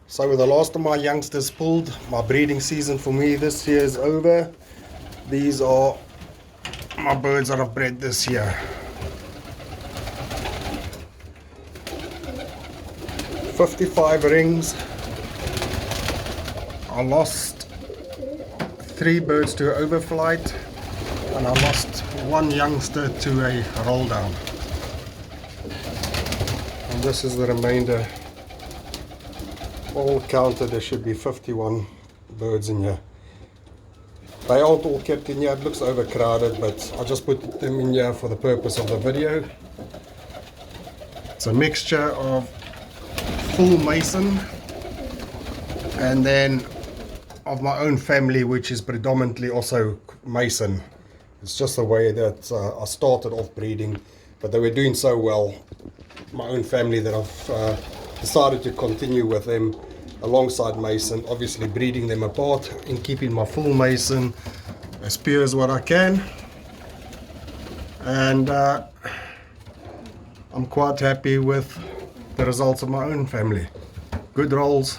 So the last of my youngsters pulled. My breeding season for me this year is over. These are my birds that I've bred this year. 55 rings. I lost 3 birds to overflight, and I lost 1 youngster to a roll down. And this is the remainder. All counted, there should be 51 birds in here. They aren't all kept in here, it looks overcrowded, but I just put them in here for the purpose of the video. It's a mixture of full mason and then of my own family, which is predominantly also mason. It's just the way that I started off breeding, but they were doing so well, my own family, that I've decided to continue with them alongside mason, obviously breeding them apart and keeping my full mason as pure as what I can. And I'm quite happy with the results of my own family. Good rolls,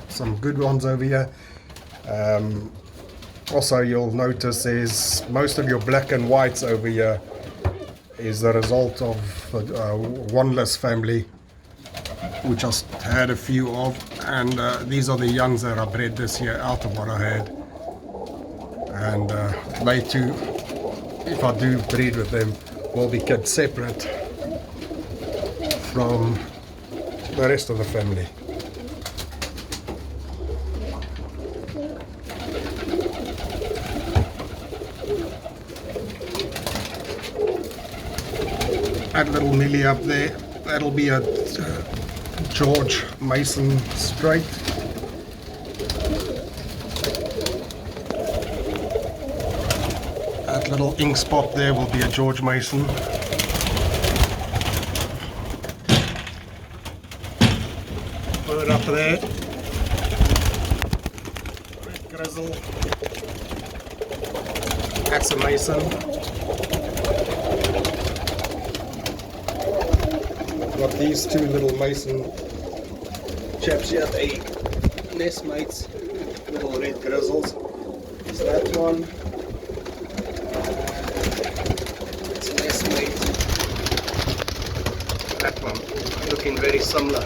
some good ones over here. Also, you'll notice there's most of your black and whites over here is the result of one-less family, which I had a few of, and these are the youngs that I bred this year out of what I had. And they too, if I do breed with them, will be kept separate from the rest of the family. That little Millie up there, that'll be a George Mason straight. That little ink spot there will be a George Mason. Bird up there, red grizzle, that's a Mason. Got these 2 little mason chaps here, they nest mates, little red grizzles. Is that one? It's a nest mate. That one, looking very similar.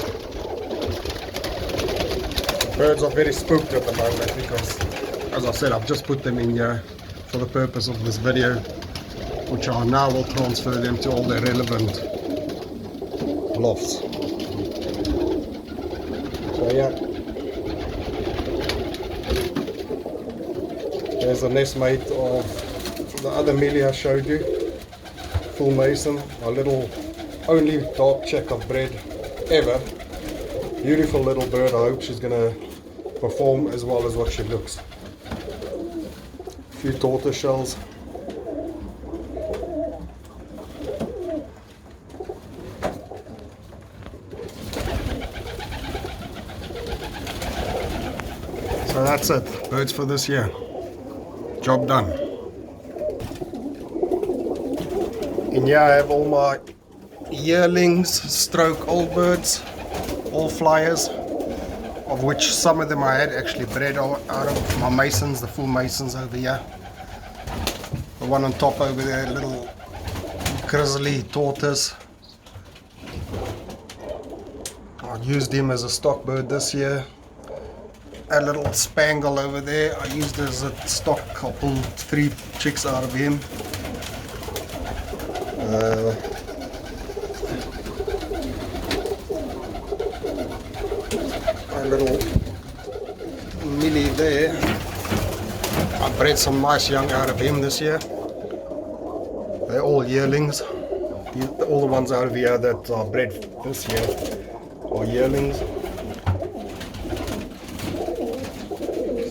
Birds are very spooked at the moment because, as I said, I've just put them in here for the purpose of this video, which I now will transfer them to all the relevant lofts. So yeah, there's a nest mate of the other Millie I showed you, full mason, my little only dark check I've bred ever. Beautiful little bird. I hope she's gonna perform as well as what she looks. A few tortoise shells. So that's it, birds for this year. Job done. In here I have all my yearlings, stroke old birds, all flyers, of which some of them I had actually bred out of my masons, the full masons over here. The one on top over there, little grizzly tortoise. I used him as a stock bird this year. A little spangle over there, I used as a stock. I pulled 3 chicks out of him. A little Millie there, I bred some nice young out of him this year. They're all yearlings. All the ones out of here that are bred this year are yearlings.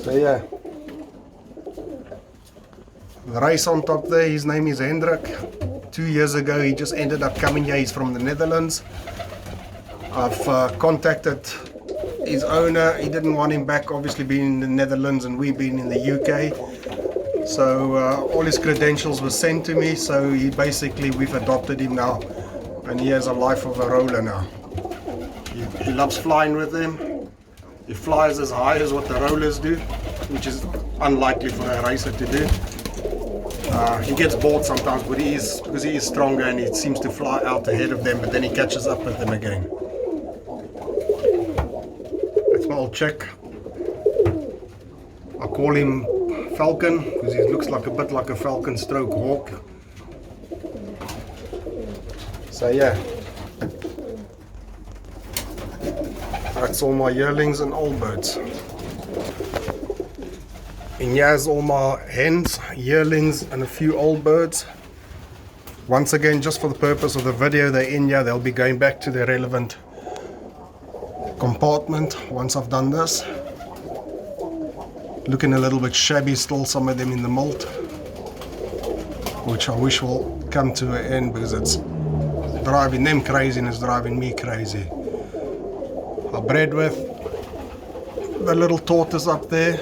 So yeah, the race on top there, his name is Hendrik. 2 years ago he just ended up coming here, he's from the Netherlands. I've contacted his owner, he didn't want him back, obviously being in the Netherlands and we being in the UK. So all his credentials were sent to me, so we've adopted him now. And he has a life of a roller now. He loves flying with them. He flies as high as what the rollers do, which is unlikely for a racer to do. He gets bored sometimes, but because he is stronger and he seems to fly out ahead of them, but then he catches up with them again. That's my old Czech. I call him Falcon because he looks like a bit like a falcon stroke hawk. So yeah, that's all my yearlings and old birds. And here's all my hens, yearlings and a few old birds. Once again, just for the purpose of the video, they're in here. They'll be going back to their relevant compartment once I've done this. Looking a little bit shabby still, some of them in the mold, which I wish will come to an end because it's driving them crazy and it's driving me crazy. I bred with the little tortoise up there.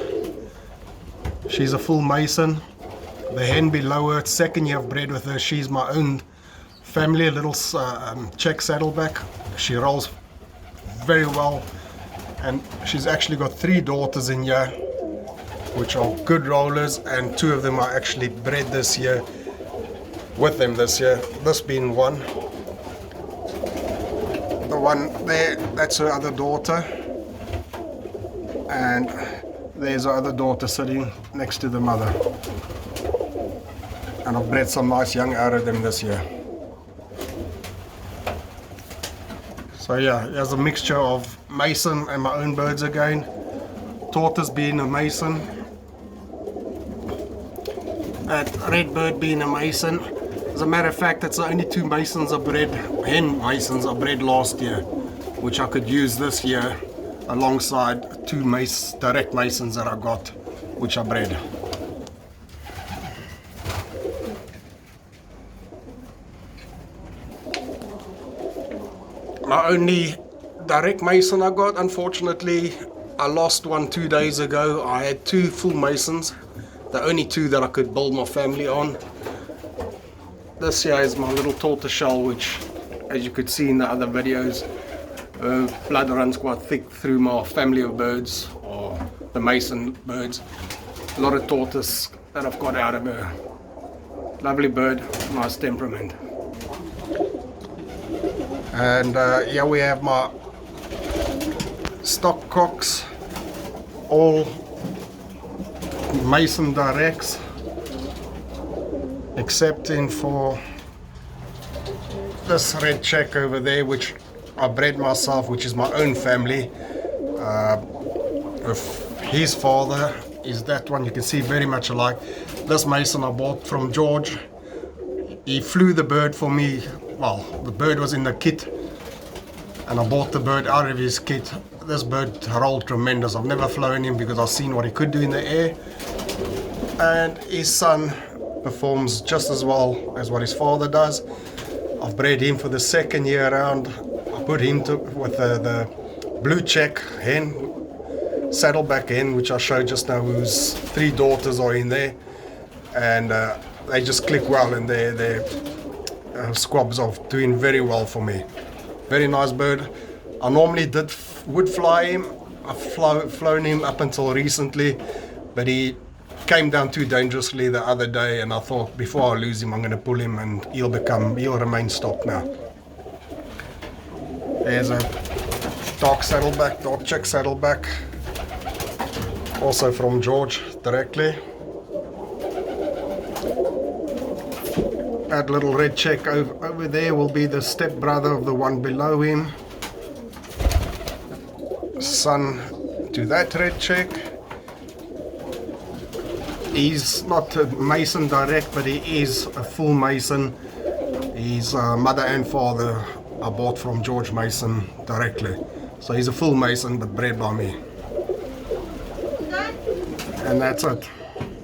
She's a full Mason. The hen below her, second year I've bred with her. She's my own family, a little Czech saddleback. She rolls very well, and she's actually got 3 daughters in here, which are good rollers, and 2 of them are actually bred this year with them this year. This being one. The one there, that's her other daughter, and there's her other daughter sitting next to the mother. And I've bred some nice young out of them this year. So yeah, there's a mixture of Mason and my own birds again. Tortoise being a Mason, that red bird being a Mason. As a matter of fact, that's the only 2 Masons I bred, hen Masons I bred last year, which I could use this year alongside 2 direct Masons that I got, which I bred. My only direct Mason I got, unfortunately, I lost one 2 days ago. I had 2 full Masons, the only 2 that I could build my family on. This here is my little tortoiseshell, which, as you could see in the other videos, blood runs quite thick through my family of birds, or the Mason birds. A lot of tortoise that I've got out of her. Lovely bird, nice temperament. And here we have my stock cocks, all Mason directs, excepting for this red Czech over there, which I bred myself, which is my own family. With his father is that one, you can see very much alike. This Mason I bought from George. He flew the bird for me. Well, the bird was in the kit, and I bought the bird out of his kit. This bird rolled tremendous. I've never flown him because I've seen what he could do in the air. And his son performs just as well as what his father does. I've bred him for the 2nd year around. I put him with the blue Czech hen, saddleback hen, which I showed just now, whose 3 daughters are in there, and they just click well, and their squabs are doing very well for me. Very nice bird. I normally would fly him. I've flown him up until recently, but he came down too dangerously the other day, and I thought before I lose him I'm going to pull him and he'll remain stock now. There's a dark saddleback, dark Czech saddleback, also from George directly. That little red Czech over there will be the stepbrother of the one below him, son to that red Czech. He's not a Mason direct, but he is a full Mason. His mother and father I bought from George Mason directly. So he's a full Mason, but bred by me. And that's it.